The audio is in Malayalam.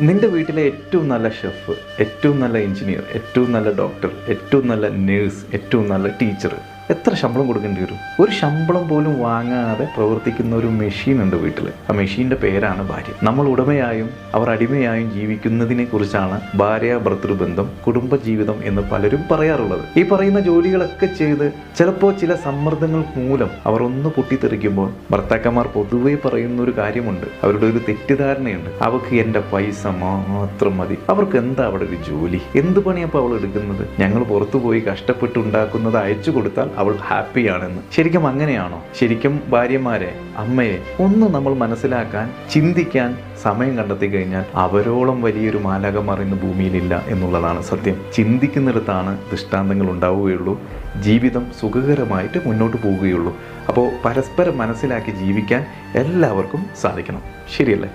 നിന്റെ വീട്ടിലെ ഏറ്റവും നല്ല ഷെഫ്, ഏറ്റവും നല്ല എഞ്ചിനീയർ, ഏറ്റവും നല്ല ഡോക്ടർ, ഏറ്റവും നല്ല നേഴ്സ്, ഏറ്റവും നല്ല ടീച്ചർ എത്ര ശമ്പളം കൊടുക്കേണ്ടി വരും? ഒരു ശമ്പളം പോലും വാങ്ങാതെ പ്രവർത്തിക്കുന്ന ഒരു മെഷീൻ ഉണ്ട് വീട്ടിൽ. ആ മെഷീൻ്റെ പേരാണ് ഭാര്യ. നമ്മൾ ഉടമയായും അവർ അടിമയായും ജീവിക്കുന്നതിനെ കുറിച്ചാണ് ഭാര്യ ഭർതൃബന്ധം, കുടുംബജീവിതം എന്ന് പലരും പറയാറുള്ളത്. ഈ പറയുന്ന ജോലികളൊക്കെ ചെയ്ത് ചിലപ്പോൾ ചില സമ്മർദ്ദങ്ങൾ മൂലം അവർ ഒന്ന് പൊട്ടിത്തെറിക്കുമ്പോൾ ഭർത്താക്കന്മാർ പൊതുവെ പറയുന്ന ഒരു കാര്യമുണ്ട്, അവരുടെ ഒരു തെറ്റിദ്ധാരണയുണ്ട്. അവർക്ക് എൻ്റെ പൈസ മാത്രം മതി, അവർക്ക് എന്താ അവിടെ ഒരു ജോലി, എന്ത് പണിയപ്പോൾ അവൾ എടുക്കുന്നത്, ഞങ്ങൾ പുറത്തു പോയി കഷ്ടപ്പെട്ടുണ്ടാക്കുന്നത് അയച്ചു കൊടുത്താൽ അവൾ ഹാപ്പിയാണെന്ന്. ശരിക്കും അങ്ങനെയാണോ? ശരിക്കും ഭാര്യമാരെ, അമ്മയെ ഒന്ന് നമ്മൾ മനസ്സിലാക്കാൻ, ചിന്തിക്കാൻ സമയം കണ്ടെത്തി കഴിഞ്ഞാൽ അവരോളം വലിയൊരു മാലാഖമാർ ഇന്ന് ഭൂമിയിലില്ല എന്നുള്ളതാണ് സത്യം. ചിന്തിക്കുന്നിടത്താണ് ദൃഷ്ടാന്തങ്ങൾ ഉണ്ടാവുകയുള്ളൂ, ജീവിതം സുഖകരമായിട്ട് മുന്നോട്ട് പോവുകയുള്ളൂ. അപ്പോൾ പരസ്പരം മനസ്സിലാക്കി ജീവിക്കാൻ എല്ലാവർക്കും സാധിക്കണം. ശരിയല്ലേ?